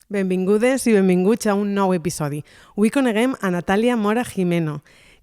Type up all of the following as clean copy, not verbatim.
Benvingudes i benvinguts a un nou episodi. Avui coneguem a Natàlia Mora Jimeno.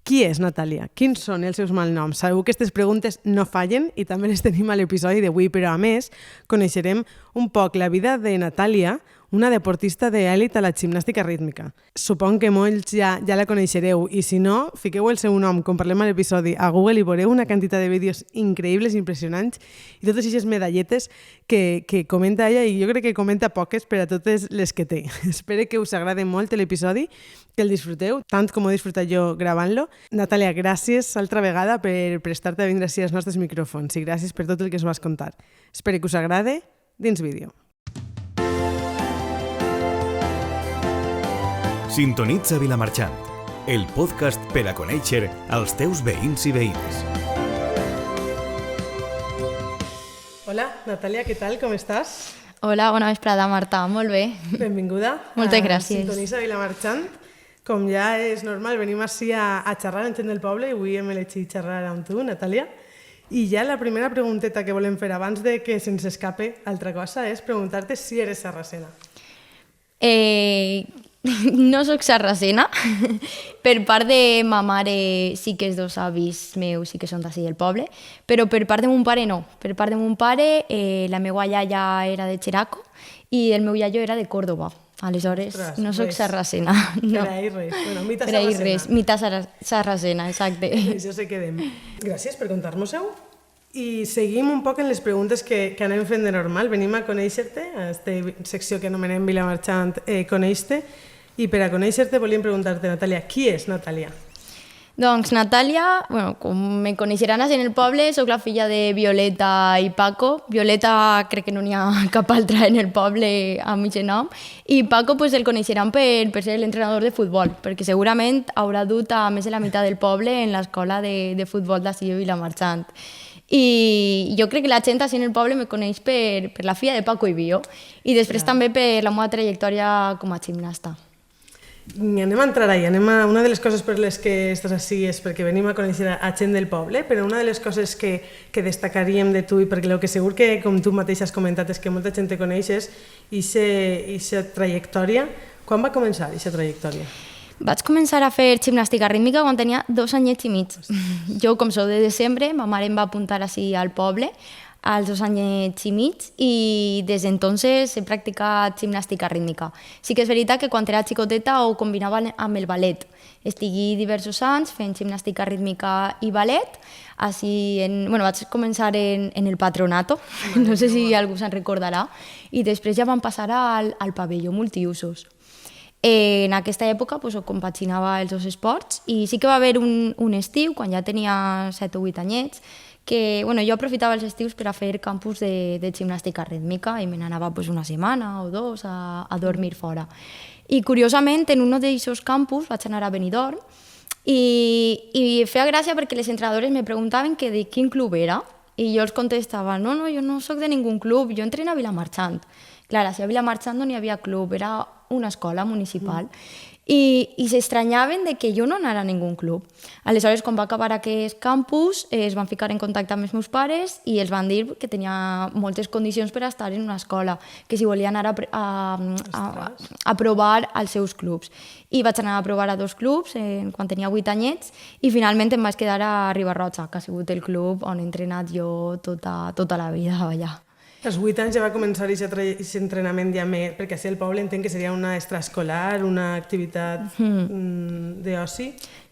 Qui és Natàlia? Quins són els seus malnoms? Sabeu que aquestes preguntes no fallen i també les tenim a l'episodi d'avui, però a més coneixerem un poc la vida de Natàlia, una deportista d'èlit a la gimnàstica rítmica. Supon que molts ja la coneixereu i si no, fiqueu el seu nom, com parlem a l'episodi, a Google i veureu una quantitat de vídeos increïbles, impressionants i totes aquestes medalletes que comenta ella i jo crec que comenta poques per a totes les que té. Espero que us agrade molt l'episodi, que el disfruteu, tant com ho he disfrutat jo gravant-lo. Natàlia, gràcies altra vegada per prestar-te a vindre així als nostres micròfons i gràcies per tot el que ens vas contar. Espero que us agrade. Dins vídeo. Sintonitza Vilamarxant, el podcast per a conèixer els teus veïns i veïnes. Hola, Natàlia, què tal? Com estàs? Hola, bona vesprada, Marta. Molt bé. Benvinguda. Moltes gràcies. Sintonitza Vilamarxant. Com ja és normal, venim així a xerrar en gent del poble i avui hem elegit xerrar amb tu, Natàlia. I ja la primera pregunteta que volem fer abans de que se'ns escape altra cosa és preguntar-te si eres sarracena. No soc sarracena. Per part de ma mare sí que els dos avis meus sí que són d'ací del poble, però per part de mon pare no. Per part de mon pare la meva iaia era de Xeraco i el meu iaio era de Córdoba. Aleshores, ostres, no soc sarracena. No. Per ahir res. Bueno, mita per sarracena. Per ahir res, mita sarracena, exacte. Això se quedem. Gràcies per contar-nos-ho. I seguim un poc en les preguntes que anem fent de normal. Venim a conèixer-te, a aquesta secció que anomenem Vilamarxant Coneix-te. I per a conèixer-te volíem preguntar-te, Natàlia, qui és Natàlia? Doncs Natàlia, com me coneixeran en el poble, soc la filla de Violeta i Paco. Violeta crec que no n'hi ha cap altra en el poble amb aquest nom. I Paco el coneixeran per ser l'entrenador de futbol, perquè segurament haurà dut a més de la meitat del poble en l'escola de futbol d'ací de Vilamarxant. I jo crec que la gent així en el poble me coneix per la filla de Paco i Bio i després també per la meva trajectòria com a gimnasta. Anem a entrar ahí. Una de les coses per les que estàs així és perquè venim a conèixer a gent del poble, però una de les coses que destacaríem de tu i perquè el que segur que com tu mateixa has comentat és que molta gent te coneixes i aquesta trajectòria. Quan va començar aquesta trajectòria? Vaig començar a fer gimnàstica rítmica quan tenia 2 anyets i mig. Jo, com sou de desembre, ma mare em va apuntar així al poble als 2 anyets i mig i des d'entonces he practicat gimnàstica rítmica. Sí que és veritat que quan era xicoteta ho combinava amb el ballet. Estigui diversos anys fent gimnàstica rítmica i ballet. Vaig començar en el patronato, no sé si algú se'n recordarà, i després ja vam passar al pavelló multiusos. En aquesta època ho compaginava els dos esports i sí que va haver un estiu, quan ja tenia 7 o 8 anyets, que jo aprofitava els estius per a fer campus de gimnàstica rítmica i me n'anava una setmana o 2 a dormir fora. I curiosament, en un d'aquests campus vaig anar a Benidorm i feia gràcia perquè les entrenadores me preguntaven que de quin club era i jo els contestava, no, jo no soc de ningú club, jo entreno a Vilamarxant. Clar, a Vilamarxant no n'hi havia club, era una escola municipal. I s'estranyaven que jo no anara a ningú club. Aleshores, quan va acabar aquest campus, es van ficar en contacte amb els meus pares i els van dir que tenia moltes condicions per estar en una escola, que si volia anar a provar als seus clubs. I vaig anar a provar a 2 clubs quan tenia 8 anyets i finalment em vaig quedar a Riba-roja, que ha sigut el club on he entrenat jo tota la vida allà. Als 8 anys ja va començar aquest entrenament ja més, perquè així el poble entenc que seria una extraescolar, una activitat d'oci.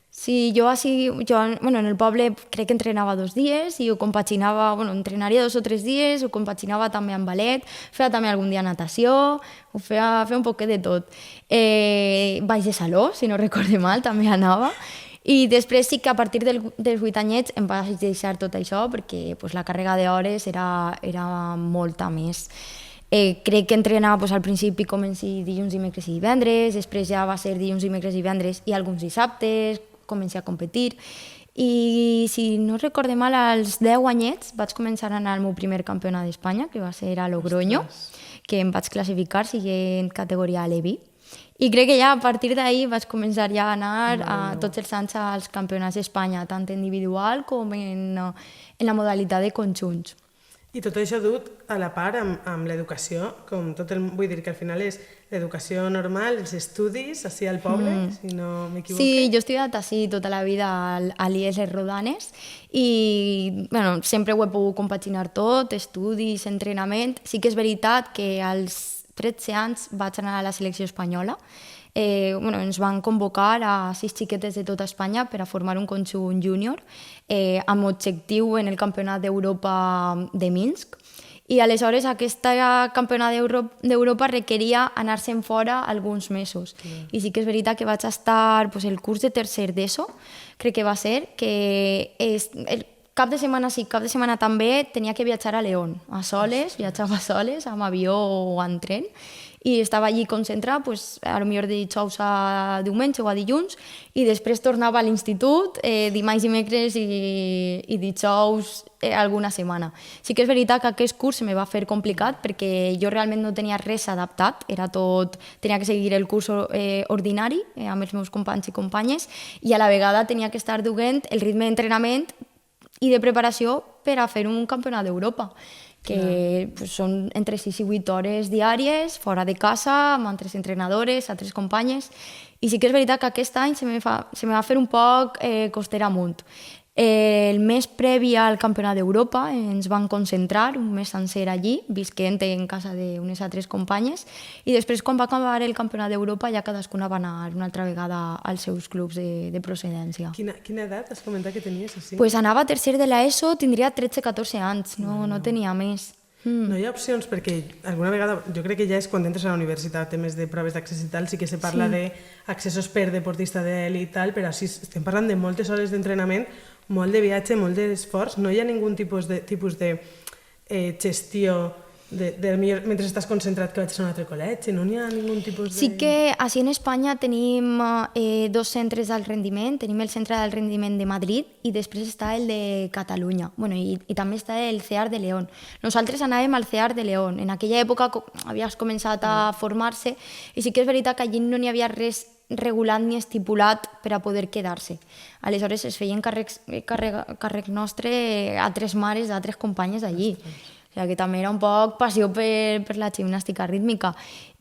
Sí, jo en el poble crec que entrenava 2 dies i ho compaginava, entrenaria 2 o 3 dies, ho compaginava també amb ballet, feia també algun dia natació, ho feia un poquet de tot. Baix de saló, si no recorde mal, també anava. I després sí que a partir dels 8 anyets em vaig deixar tot això perquè la càrrega d'hores era molta més. Crec que entrenava al principi comenci dilluns, dimecres i divendres, després ja va ser dilluns, dimecres i divendres i alguns dissabtes, comenci a competir. I si no recorde mal, als 10 anyets vaig començar a anar al meu primer campionat d'Espanya, que va ser a Logroño, que em vaig classificar siguent categoria Levi. I crec que ja a partir d'ahir vaig començar ja a anar tots els anys als campionats d'Espanya, tant individual com en la modalitat de conjunts. I tot això dut a la part amb l'educació, vull dir que al final és l'educació normal, els estudis, així al poble, si no m'equivoco. Sí, jo he estudiat així tota la vida a l'IES Les Rodanes i bueno, sempre ho he pogut compaginar tot, estudis, entrenament. Sí que és veritat que als 13 anys vaig anar a la selecció espanyola. Ens van convocar a 6 xiquetes de tota Espanya per a formar un conjunt júnior amb objectiu en el Campionat d'Europa de Minsk. I aleshores aquest Campionat d'Europa requeria anar-se'n fora alguns mesos. I sí que és veritat que vaig estar el curs de tercer d'ESO, crec que va ser, que el cap de setmana sí, cap de setmana també tenia que viatjar a León, a soles, viatjava a soles, amb avió o en tren, i estava allí concentrat, potser de dijous a diumenge o a dilluns, i després tornava a l'institut, dimarts, dimecres i dijous alguna setmana. Sí que és veritat que aquest curs se me va fer complicat perquè jo realment no tenia res adaptat, tenia que seguir el curs ordinari amb els meus companys i companyes, i a la vegada tenia que estar duent el ritme d'entrenament i de preparació per a fer un campionat d'Europa, que són entre 6 i 8 hores diàries, fora de casa, amb altres entrenadores, altres companyes. I sí que és veritat que aquest any se me va fer un poc costera amunt. El mes previ al Campionat d'Europa ens van concentrar un mes sencer allí, visquent en casa d'unes altres companyes, i després quan va acabar el Campionat d'Europa ja cadascuna va anar una altra vegada als seus clubs de procedència. Quina edat has comentat que tenies? Anava a tercer de l'ESO, tindria 13-14 anys, no tenia més. No hi ha opcions, perquè alguna vegada, jo crec que ja és quan entres a la universitat, temes de proves d'accés i tal, sí que se parla d'accessos per deportista d'elit i tal, però sí, estem parlant de moltes hores d'entrenament, molt de viatge, molt d'esforç, no hi ha ningun tipus de gestió mentre estàs concentrat que vaig a un altre col·legi, no n'hi ha ningun tipus de... Sí que així en Espanya tenim 2 centres d'alt rendiment, tenim el centre d'alt rendiment de Madrid i després està el de Catalunya, i també està el CEAR de León. Nosaltres anàvem al CEAR de León, en aquella època havies començat a formar-se i sí que és veritat que allí no n'hi havia res regulat ni estipulat per a poder quedar-se. Aleshores es feien càrrec nostre a altres mares d'altres companyes d'allí. O sigui que també era un poc passió per la gimnàstica rítmica.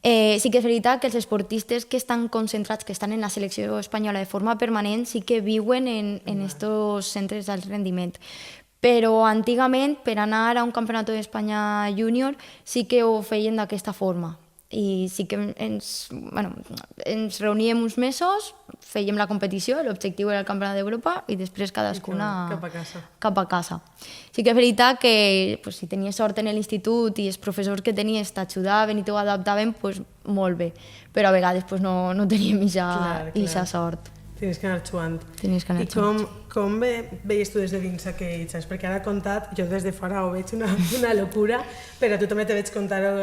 Sí que és veritat que els esportistes que estan concentrats, que estan en la selecció espanyola de forma permanent, sí que viuen en estos centres d'alt rendiment. Però antigament, per anar a un campionat d'Espanya júnior, sí que ho feien d'aquesta forma. I sí que ens reuníem uns mesos, fèiem la competició, l'objectiu era el Campionat d'Europa i després cadascuna cap a casa. Sí que és veritat que si tenies sort en l'institut i els professors que tenies t'ajudaven i t'ho adaptaven, molt bé, però a vegades no teníem aquesta sort. Tenies que anar xuant. I com veies tu des de dins aquell xans? Perquè ara contat, jo des de fora ho veig una locura, però tu també te veig contar-ho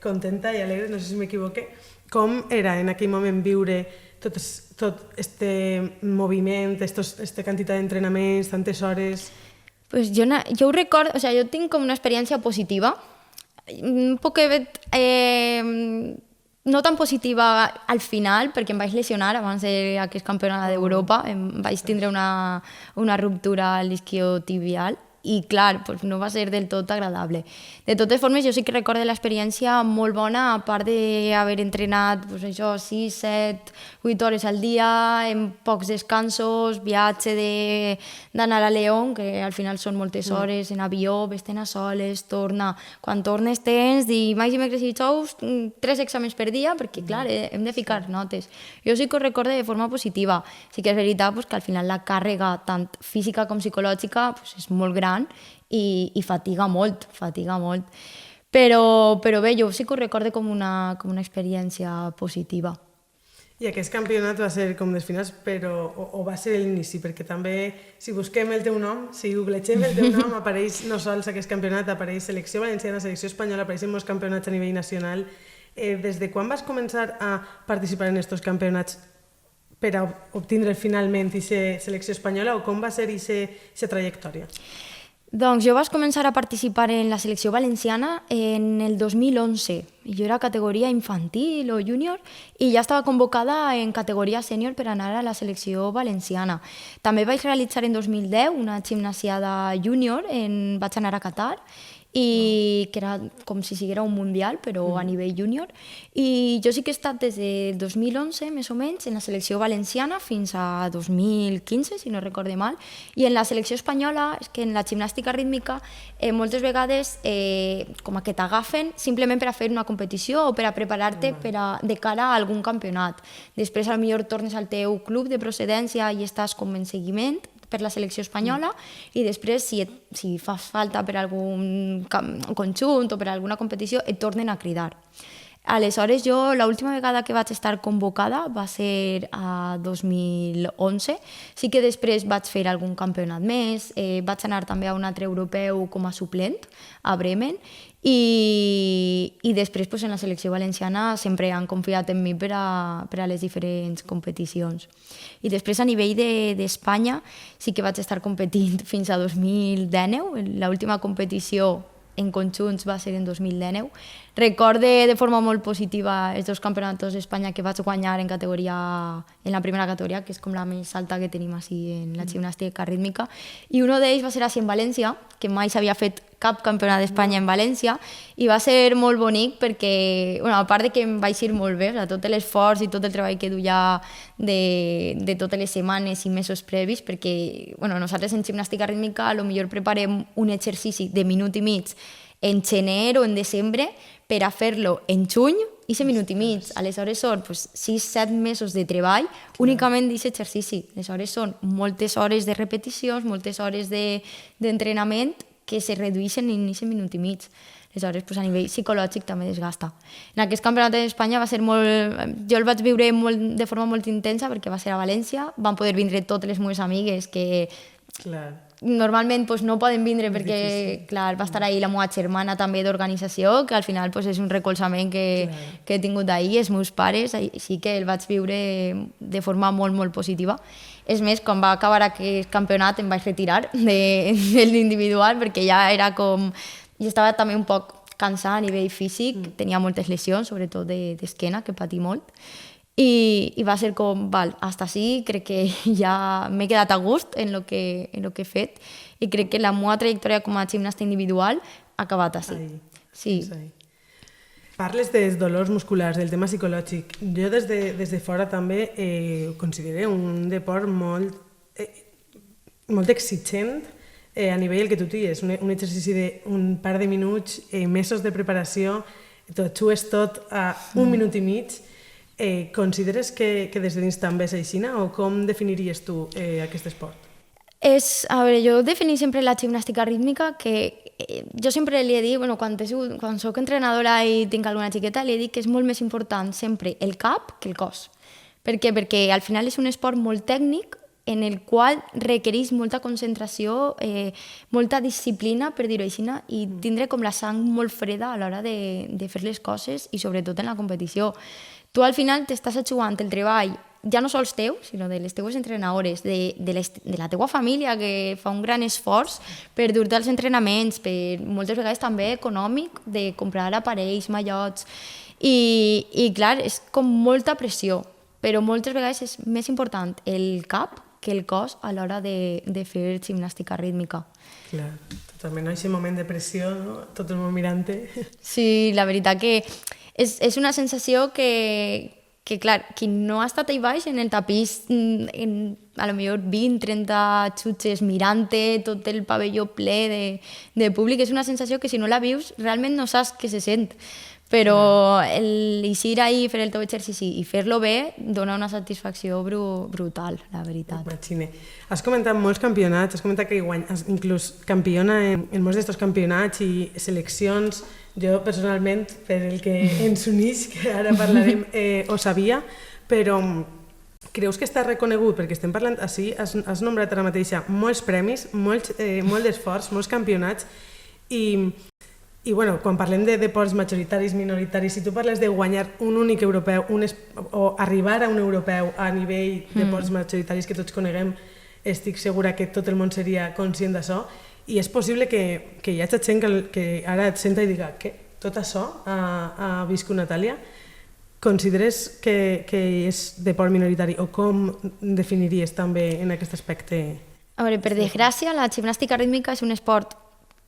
contenta i alegre, no sé si m'equivoque. Com era en aquell moment viure tot este moviment, aquesta quantitat d'entrenaments, tantes hores? Jo ho recordo, jo tinc com una experiència positiva, un poquet no tan positiva al final, perquè em vaig lesionar abans d'aquest campionat d'Europa, vaig tindre una ruptura al isquiotibial i clar, no va ser del tot agradable. De totes formes, jo sí que recordo l'experiència molt bona, a part d'haver entrenat 6, 7, 8 hores al dia, en pocs descansos, viatge d'anar a León, que al final són moltes hores, en avió, vés-te'n a soles, torna. Quan tornes tens dimarts, dimecres i dijous 3 exàmens per dia, perquè clar, hem de ficar notes. Jo sí que ho recordo de forma positiva. Sí que és veritat que al final la càrrega, tant física com psicològica, és molt gran i fatiga molt. Però bé, jo sí que ho recordo com una experiència positiva. I aquest campionat va ser com dels finals, però o va ser l'inici? Perquè també, si busquem el teu nom, si googlegem el teu nom, apareix no sols aquest campionat, apareix selecció valenciana, selecció espanyola, apareixen molts campionats a nivell nacional. Des de quan vas començar a participar en aquests campionats per a obtindre finalment aquesta selecció espanyola, o com va ser aquesta trajectòria? Doncs jo vaig començar a participar en la selecció valenciana en el 2011. Jo era categoria infantil o júnior i ja estava convocada en categoria sènior per anar a la selecció valenciana. També vaig realitzar en 2010 una gimnasiada júnior, vaig anar a Qatar i que era com si siguera un mundial, però a nivell júnior. I jo sí que he estat des de 2011, més o menys, en la selecció valenciana fins a 2015, si no recorde mal, i en la selecció espanyola, és que en la gimnàstica rítmica moltes vegades com que t'agafen simplement per a fer una competició o per a preparar-te de cara a algun campionat. Després, potser tornes al teu club de procedència i estàs com en seguiment per la selecció espanyola i després, si fas falta per algun conjunt o per alguna competició, et tornen a cridar. Aleshores, jo l'última vegada que vaig estar convocada va ser a 2011. Sí que després vaig fer algun campionat més, vaig anar també a un altre europeu com a suplent, a Bremen, i després en la selecció valenciana sempre han confiat en mi per a les diferents competicions. I després a nivell d'Espanya sí que vaig estar competint fins a 2019, l'última competició en conjunts va ser en 2019. Recorde de forma molt positiva els dos campionats d'Espanya que vaig guanyar en la primera categoria, que és com la més alta que tenim així en la gimnàstica rítmica. I un d'ells va ser així en València, que mai s'havia fet cap campionat d'Espanya en València, i va ser molt bonic perquè, a part de que em vaig ir molt bé, tot l'esforç i tot el treball que duia de totes les setmanes i mesos previs, perquè nosaltres en gimnàstica rítmica potser preparem un exercici de minut i mig en gener o en desembre per a fer-lo en juny i 7 minut i mig. Aleshores són 6-7 mesos de treball únicament d'aquest exercici. Aleshores són moltes hores de repeticions, moltes hores d'entrenament que se redueixen en 7 minut i mig. Aleshores, a nivell psicològic també desgasta. En aquest campionat d'Espanya va ser molt... Jo el vaig viure de forma molt intensa perquè va ser a València, van poder vindre totes les meves amigues que normalment no poden vindre perquè va estar ahí la meva germana també d'organització, que al final és un recolzament que he tingut d'ahir, els meus pares, així que el vaig viure de forma molt, molt positiva. És més, quan va acabar aquest campionat em vaig retirar de l'individual perquè ja era com... Jo estava també un poc cansada a nivell físic, tenia moltes lesions, sobretot d'esquena, que patí molt, i va ser com, hasta així, crec que ja m'he quedat a gust en lo que he fet, i crec que la meva trajectòria com a gimnasta individual ha acabat així. Sí. Parles dels dolors musculars, del tema psicològic. Jo des de fora també ho considero un deport molt exigent a nivell que tu dius, un exercici d'un par de minuts, mesos de preparació, t'ho xues tot a un minut i mig. Consideres que des de dins també és així, o com definiries tu aquest esport? A veure, jo definís sempre la gimnàstica rítmica que jo sempre li he dit, quan soc entrenadora i tinc alguna xiqueta, li he dit que és molt més important sempre el cap que el cos. Per què? Perquè al final és un esport molt tècnic en el qual requereix molta concentració, molta disciplina, per dir-ho així, i tindre com la sang molt freda a l'hora de fer les coses i sobretot en la competició. Tu al final t'estàs jugant el treball ja no sols teu, sinó de les teues entrenadores, de la teua família, que fa un gran esforç per dur-te als entrenaments, per moltes vegades també econòmic, de comprar aparells, mallots, i clar, és com molta pressió, però moltes vegades és més important el cap que el cos a l'hora de fer gimnàstica rítmica. Clar, totalment, aquest moment de pressió, no? Tot el món mirant-te. Sí, la veritat que és una sensació que clar, qui no ha estat ahí baix en el tapís, a lo millor 20-30 xutxes mirant-te, tot el pavelló ple de públic, és una sensació que si no la vius realment no saps què se sent. Però eixir ahí, fer el teu exercici i fer-lo bé dona una satisfacció brutal, la veritat. Imagine. Has comentat molts campionats, has comentat que inclús campiona en molts d'estos campionats i seleccions. Jo, personalment, per el que ens uneix, que ara parlarem, ho sabia, però creus que està reconegut? Perquè estem parlant així, has nombrat ara mateixa molts premis, molt d'esforç, molts campionats, i quan parlem de deports majoritaris, minoritaris, si tu parles de guanyar un únic europeu o arribar a un europeu a nivell de deports majoritaris que tots coneguem, estic segura que tot el món seria conscient d'això, i és possible que hi hagi gent que ara et senta i diga que tot això ha viscut Natàlia. Consideres que és deport minoritari o com definiries també en aquest aspecte? A veure, per desgràcia, la gimnàstica rítmica és un esport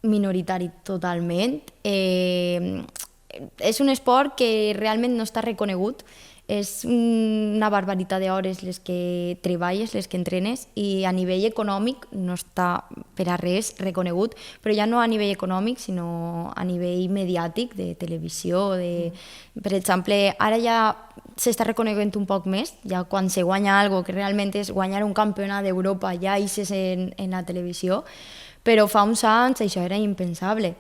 minoritari totalment. És un esport que realment no està reconegut. És una barbaritat d'hores les que treballes, les que entrenes, i a nivell econòmic no està per a res reconegut, però ja no a nivell econòmic, sinó a nivell mediàtic, de televisió. Per exemple, ara ja s'està reconeguent un poc més, ja quan se guanya alguna cosa que realment és guanyar un campionat d'Europa, ja eixes en la televisió, però fa uns anys això era impensable.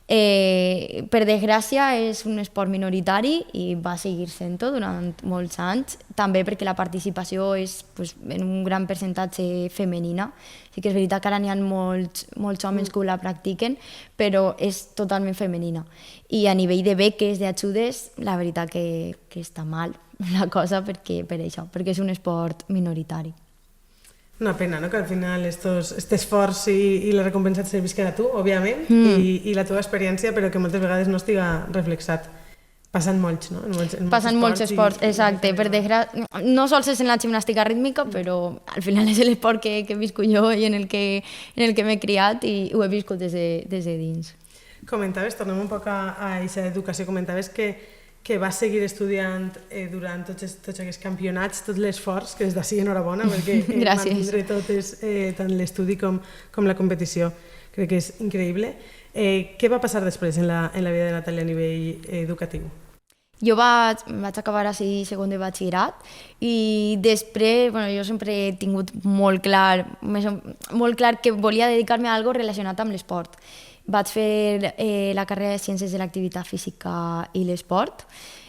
Per desgràcia és un esport minoritari i va seguir sent-ho durant molts anys, també perquè la participació és en un gran percentatge femenina. Sí que és veritat que ara n'hi ha molts homes que la practiquen, però és totalment femenina. I a nivell de beques, d'ajudes, la veritat que està mal la cosa per això, perquè és un esport minoritari. Una pena, no?, que al final aquest esforç i la recompensa et servisquen a tu, òbviament, i la teva experiència, però que moltes vegades no estiga reflexat. Passen molts, no? Passen molts esports, exacte. No sols és en la gimnàstica rítmica, però al final és l'esport que he viscut jo i en el que m'he criat i ho he viscut des de dins. Comentaves, tornem un poc a aquesta educació, comentaves que vas seguir estudiant durant tots aquests campionats, tot l'esforç, que des d'ací enhorabona, perquè mantindre totes, tant l'estudi com la competició. Crec que és increïble. Què va passar després en la vida de Natàlia a nivell educatiu? Jo vaig acabar així segon de batxillerat i després jo sempre he tingut molt clar que volia dedicar-me a alguna cosa relacionat amb l'esport. Vaig fer la carrera de Ciències de l'Activitat Física i l'Esport.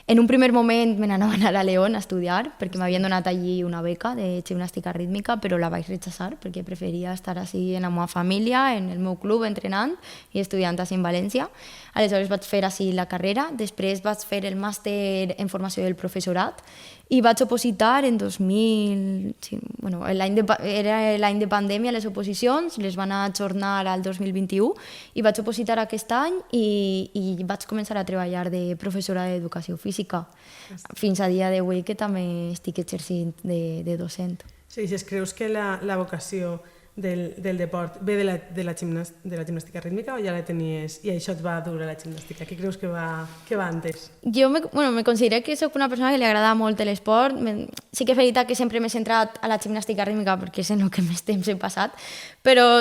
En un primer moment me n'anava a anar a León a estudiar perquè m'havien donat allí una beca de gimnàstica rítmica, però la vaig rechazar perquè preferia estar així en la meva família, en el meu club, entrenant i estudiant així en València. Aleshores vaig fer així la carrera, després vaig fer el màster en formació del professorat i vaig opositar en 2000... era l'any de pandèmia, les oposicions, les van ajornar al 2021 i vaig opositar aquest any i vaig començar a treballar de professora d'educació física fins a dia d'avui, que també estic exercint de docent. Sí, si creus que la vocació del deport ve de la gimnàstica rítmica o ja la tenies i això et va dur a la gimnàstica? Què creus que va antes? Jo me considero que soc una persona que li agrada molt l'esport. Sí que és veritat que sempre m'he centrat a la gimnàstica rítmica perquè és en el que més temps he passat, però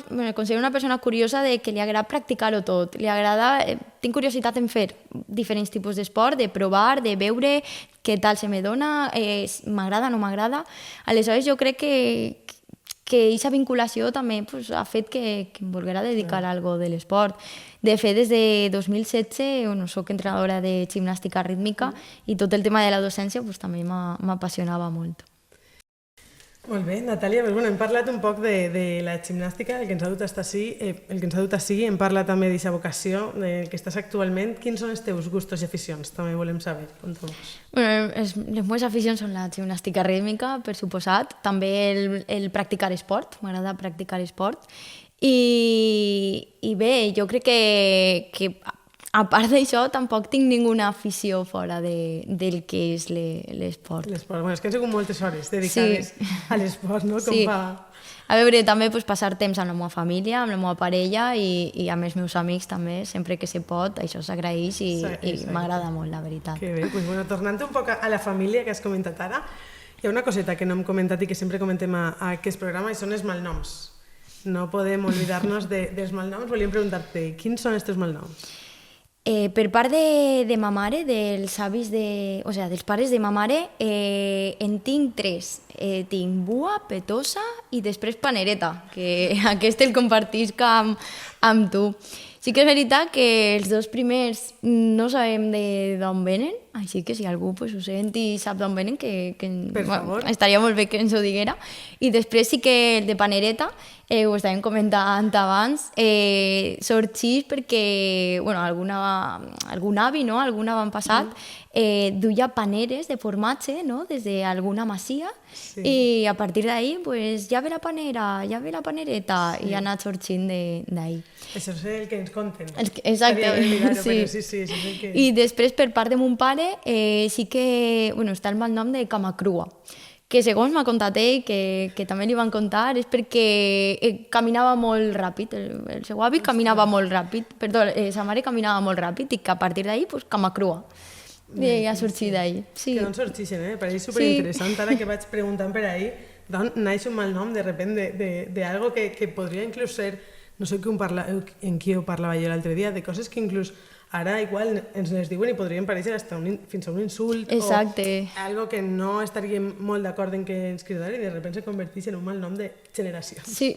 me considero una persona curiosa de que li agrada practicar-ho tot. Tinc curiositat en fer diferents tipus d'esport, de provar, de veure què tal se me dona, m'agrada o no m'agrada. Aleshores jo crec que aquesta vinculació també ha fet que em volguera dedicar a alguna cosa de l'esport. De fet, des de 2016 soc entrenadora de gimnàstica rítmica i tot el tema de la docència també m'apassionava molt. Molt bé, Natàlia, hem parlat un poc de la gimnàstica, el que ens ha dut ací, hem parlat també d'aquesta vocació, del que estàs actualment. Quins són els teus gustos i aficions? També volem saber. Les meves aficions són la gimnàstica rítmica, per suposat, també el practicar esport, m'agrada practicar esport, i bé, jo crec que a part d'això, tampoc tinc ninguna afició fora del que és l'esport. L'esport, és que han sigut moltes hores dedicades a l'esport, no? Sí. A veure, també passar temps amb la meva família, amb la meva parella i amb els meus amics també, sempre que se pot, això s'agraeix i m'agrada molt, la veritat. Que bé, tornant un poc a la família que has comentat ara, hi ha una coseta que no hem comentat i que sempre comentem a aquest programa i són els malnoms. No podem oblidar-nos dels malnoms. Volíem preguntar-te, quins són els teus malnoms? Per part de ma mare, dels pares de ma mare, en tinc 3. Tinc Bua, Petosa i després Panereta, que aquest el compartisc amb tu. Sí que és veritat que els 2 primers no sabem d'on venen, així que si algú ho sent i sap d'on venen, estaria molt bé que ens ho diguera. I després sí que el de Panereta, ho estàvem comentant abans, sorgeix perquè algun avi, algun avantpassat, duia paneres de formatge des d'alguna masia i a partir d'ahir ja ve la panera, ja ve la panereta i ha anat sorgint d'ahir. Això és el que ens conten. Exacte, sí. I després per part de mon pare sí que està el malnom de Camacrua, que segons m'ha contat ell, que també li van contar, és perquè caminava molt ràpid, el seu avi caminava molt ràpid, perdó, sa mare caminava molt ràpid i que a partir d'ahí, pues, cama crua. I ha sorgit d'ahir. Sí. Que d'on sorgeixen, pareix superinteressant. Ara que vaig preguntant per ahir, d'on naix un mal nom de repente de algo que podria inclús ser, no sé en qui ho parlava jo l'altre dia, de coses que inclús ara igual ens les diuen i podrien parèixer fins a un insult. Exacte. O algo que no estaríem molt d'acord en que ens cridar i de repente se converteix en un mal nom de generació. Sí,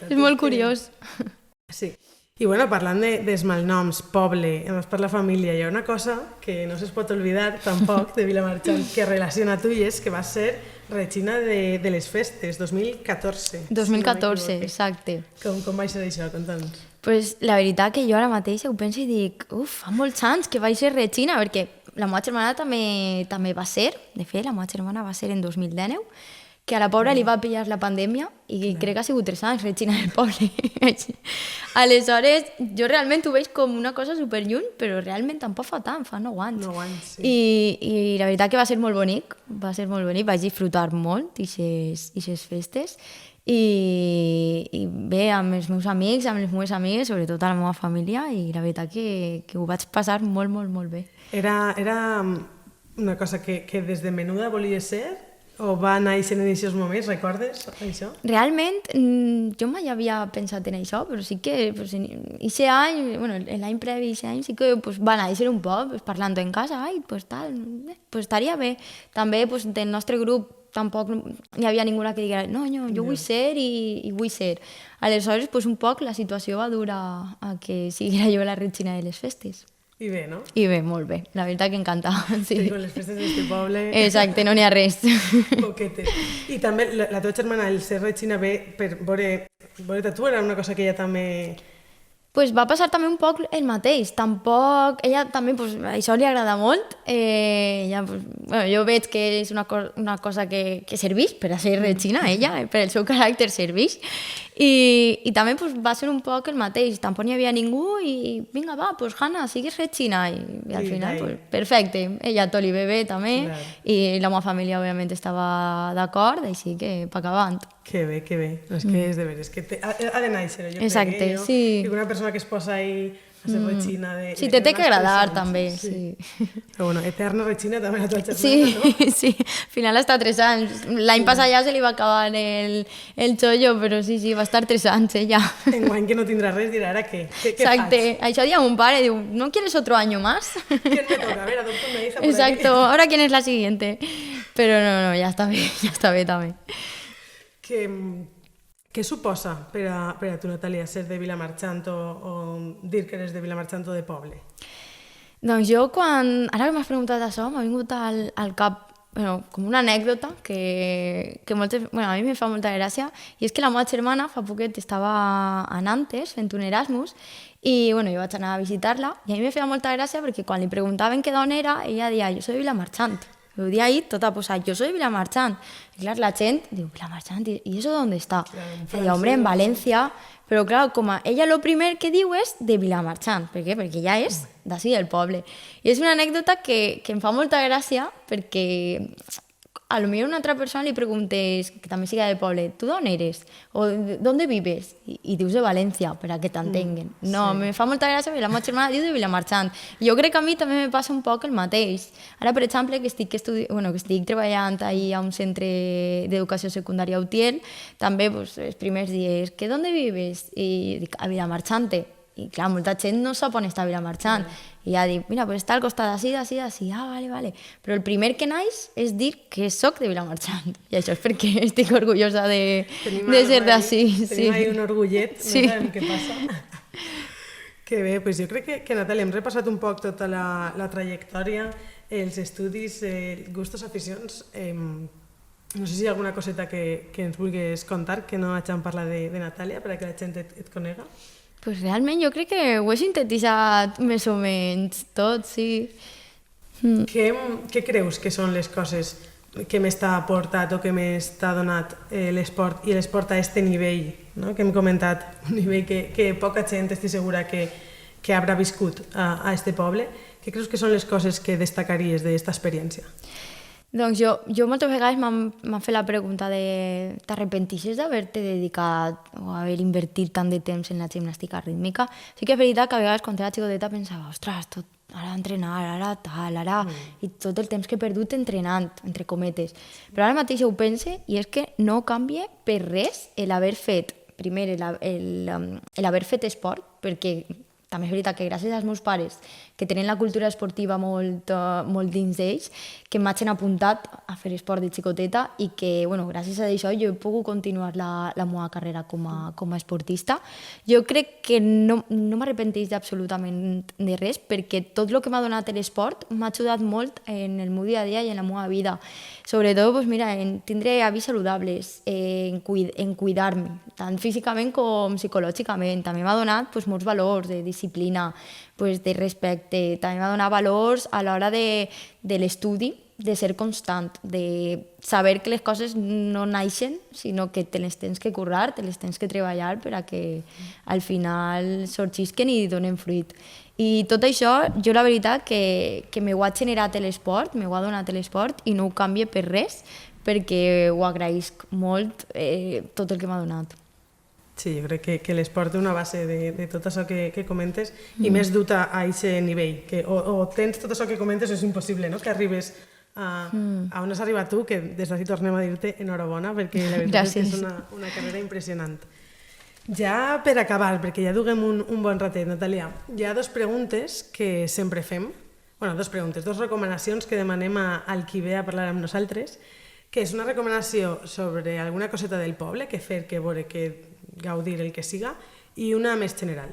és molt curiós. Sí. I bueno, parlant dels malnoms, poble, per la família, hi ha una cosa que no se'ls pot oblidar tampoc de Vilamarxant que relaciona tu i és que va ser regina de les festes, 2014. 2014, si no exacte. Com va ser això? Conta'ns. Pues la veritat que jo ara mateix ho penso i dic, fa molts anys que vaig ser regina, perquè la meva germana també va ser, de fet, la meva germana va ser en 2019, que a la pobra li va pillar la pandèmia i crec que ha sigut 3 anys regina del poble. Aleshores, jo realment ho veig com una cosa superlluny, però realment tampoc fa tant, fa 9 anys. 9 anys, sí. I la veritat que va ser molt bonic, vaig disfrutar molt d'aquestes festes i bé, amb els meus amics, amb les meves amigues, sobretot a la meva família, i la veritat que ho vaig passar molt, molt, molt bé. Era una cosa que des de menuda volies ser? O va néixer en aquests moments, recordes això? Realment, jo mai havia pensat en això, però sí que aquest any, l'any previ a aquest any, sí que va néixer un poc, parlant en casa, estaria bé. També del nostre grup tampoc hi havia ningú que digués no, jo vull ser i vull ser. Aleshores, un poc la situació va durar a que siguera jo la regina de les festes. I bé, no? I bé, molt bé. La veritat que encanta. Sí. Sí, con les festes d'este poble... Exacte, no n'hi ha res. Poquetes. I també la teva germana, el ser regina, ve per veure tu, era una cosa que ella també... Pues va passar també un poc el mateix. Tampoc... Ella també, això li agrada molt. Ella, jo veig que és una cosa que serveix per a ser regina, ella, per el seu caràcter serveix. I també va ser un poc el mateix. Tampoc n'hi havia ningú i vinga, va, Hanna, sigues regina. I al final, perfecte. Ella tot li ve bé també. I la meva família, òbviament, estava d'acord, així que pa acabant. Que bé, que bé. No, és que és de veres, que ha de néixer, jo crec. Exacte, sí. Una persona que es posa ahí a ser regina de... Sí, té que agradar també, sí. Però bueno, eterna regina també la teva germana, no? Sí, al final està 3 anys. L'any passat ja se li va acabar el xollo, però sí, va estar 3 anys ella. Enguany que no tindrà res, dirà ara què? Exacte, això dia mon pare, diu, ¿no quieres otro año más? ¿Quién me toca? A ver, adopta una hija por aquí. Exacto, ahora quién es la siguiente. Pero no, ja està bé també. Què suposa per a tu, Natàlia, ser de Vilamarxant o dir que eres de Vilamarxant o de poble? Doncs jo, ara que m'has preguntat això, m'ha vingut al cap com una anècdota que a mi em fa molta gràcia, i és que la meva germana fa poquet estava a Nantes fent un Erasmus i jo vaig anar a visitar-la i a mi em feia molta gràcia perquè quan li preguntaven que d'on era, ella deia, jo soy de Vilamarxant. Ho dia ahí, tot ha posat, yo soy de Vilamarxant. Y claro, la gent diu, Vilamarxant, ¿y eso dónde está? Claro, y hombre, en Valencia. Pero claro, como ella lo primer que diu és de Vilamarxant. Per què? Perquè ella és d'ací del poble. I és una anècdota que em fa molta gràcia perquè a lo millor una altra persona li preguntes, que també siga del poble, ¿tú d'on eres? O ¿dónde vives? I dius de València, per a que t'entenguen. No, me fa molta gràcia perquè la meva germana diu de Vilamarxant. I jo crec que a mi també me passa un poc el mateix. Ara, per exemple, que estic treballant ahí a un centre d'educació secundària a Utiel, també els primers dies, que ¿dónde vives? I dic, a Vilamarxante. I clar, molta gent no sap on està Vilamarxant. I ja dic, mira, està al costat d'ací, vale. Però el primer que naix és dir que soc de Vilamarxant. I això és perquè estic orgullosa de ser d'ací. Tenim ahí un orgullet, no sabem què passa. Que bé, doncs jo crec que Natàlia, hem repassat un poc tota la trajectòria, els estudis, gustos, aficions. No sé si hi ha alguna coseta que ens vulguis contar que no hagin parlat de Natàlia perquè la gent et conega. Pues realment jo crec que ho he sintetitzat més o menys tot, sí. Què creus que són les coses que més t'ha aportat o que més t'ha donat l'esport i l'esport a aquest nivell, no? Que hem comentat, un nivell que poca gent estic segura que haurà viscut a aquest poble? Què creus que són les coses que destacaries d'aquesta experiència? Doncs jo moltes vegades m'han fet la pregunta de t'arrepentixes d'haver-te dedicat o haver invertit tant de temps en la gimnàstica rítmica? Sí que és veritat que a vegades quan era xicoteta pensava, ostres, ara entrenar, ara tal, ara... I tot el temps que he perdut entrenant, entre cometes. Però ara mateix ho pense i és que no canvia per res l'haver fet, primer, l'haver fet esport, perquè també és veritat que gràcies als meus pares, que tenen la cultura esportiva molt dins d'ells, que m'hagin apuntat a fer esport de xicoteta i que, bueno, gràcies a això jo he pogut continuar la meva carrera com a esportista. Jo crec que no m'arrepenteix absolutament de res, perquè tot el que m'ha donat l'esport m'ha ajudat molt en el meu dia a dia i en la meva vida. Sobretot, doncs mira, en tindre hàbits saludables, en cuidar-me, tant físicament com psicològicament. També m'ha donat molts valors de disciplina, de respecte. També m'ha donat valors a l'hora de l'estudi, de ser constant, de saber que les coses no naixen, sinó que te les tens que currar, te les tens que treballar per a que al final sorgisquen i donen fruit. I tot això, jo la veritat que m'ho ha generat l'esport, m'ho ha donat l'esport i no ho canvia per res, perquè ho agraïsc molt tot el que m'ha donat. Sí, jo crec que l'esport té una base de tot això que comentes i més dut a aquest nivell. O tens tot això que comentes o és impossible, no? Que arribes a on has arribat tu, que des d'ací tornem a dir-te enhorabona, perquè la veritat és que és una carrera impressionant. Ja per acabar, perquè ja duguem un bon ratet, Natàlia, hi ha 2 preguntes que sempre fem. Bueno, 2 preguntes, 2 recomanacions que demanem al qui ve a parlar amb nosaltres, que és una recomanació sobre alguna coseta del poble, que fer, que veure, que gaudir, el que siga, i una més general.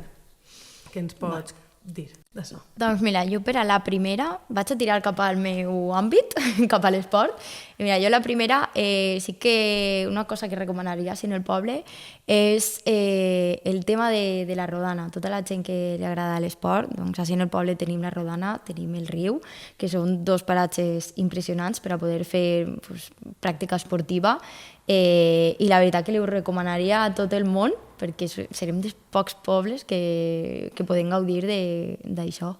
Què ens pots dir d'això? Doncs mira, jo per a la primera vaig a tirar cap al meu àmbit, cap a l'esport. I mira, jo la primera sí que una cosa que recomanaria en el poble és el tema de la rodana. Tota la gent que li agrada l'esport, doncs així en el poble tenim la rodana, tenim el riu, que són 2 paratges impressionants per a poder fer pràctica esportiva. I la veritat que li ho recomanaria a tot el món, perquè serem dels pocs pobles que podem gaudir d'això.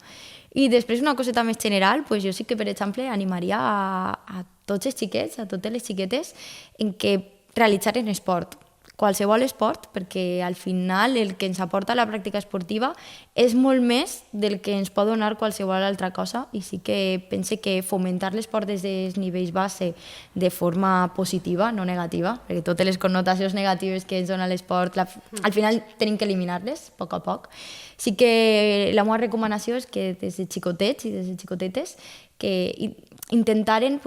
I després una coseta més general, jo sí que, per exemple, animaria a tots els xiquets, a totes les xiquetes, en què realitzaren esport. Qualsevol esport, perquè al final el que ens aporta la pràctica esportiva és molt més del que ens pot donar qualsevol altra cosa, i sí que pense que fomentar l'esport des dels nivells base de forma positiva, no negativa, perquè totes les connotacions negatives que ens dona l'esport al final tenim que eliminar-les a poc. Sí que la meva recomanació és que des de xicotets i des de xicotetes que intentaren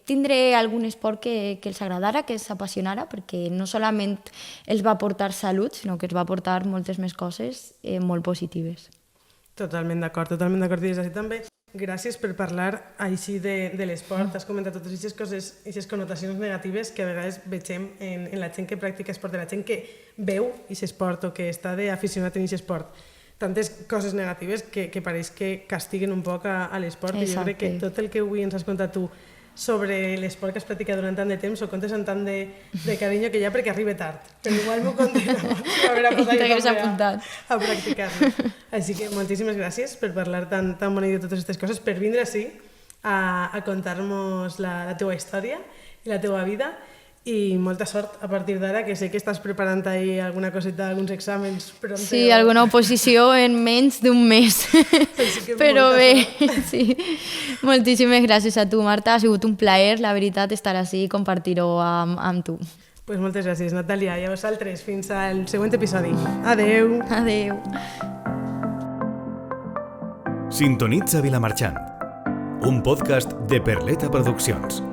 tindre algun esport que els agradara, que els apassionara, perquè no solament els va portar salut, sinó que els va portar moltes més coses molt positives. Totalment d'acord. I des d'ací també, gràcies per parlar així de l'esport. Has comentat totes aquestes coses, aquestes connotacions negatives que a vegades veiem en la gent que practica esport, de la gent que veu aquest esport o que està d'aficionat en aquest esport. Tantes coses negatives que pareix que castiguen un poc a l'esport. I jo crec que tot el que avui ens has contat tu sobre l'esport que has practicat durant tant de temps ho contes amb tant de carinyo que ja perquè arriba tard. Però igual m'ho contes abans d'haver posat a practicar-lo. Així que moltíssimes gràcies per parlar tan bona de totes aquestes coses, per vindre així a contar-nos la teva història i la teva vida. I molta sort a partir d'ara, que sé que estàs preparant ahí alguna coseta, alguns exàmens. Sí, alguna oposició en menys d'un mes. Però bé, sí. Moltíssimes gràcies a tu, Marta. Ha sigut un plaer, la veritat, estar així i compartir-ho amb tu. Pues moltes gràcies, Natàlia. I a vosaltres, fins al següent episodi. Adeu. Adeu. Sintonitza Vilamarxant, un podcast de Perleta Produccions.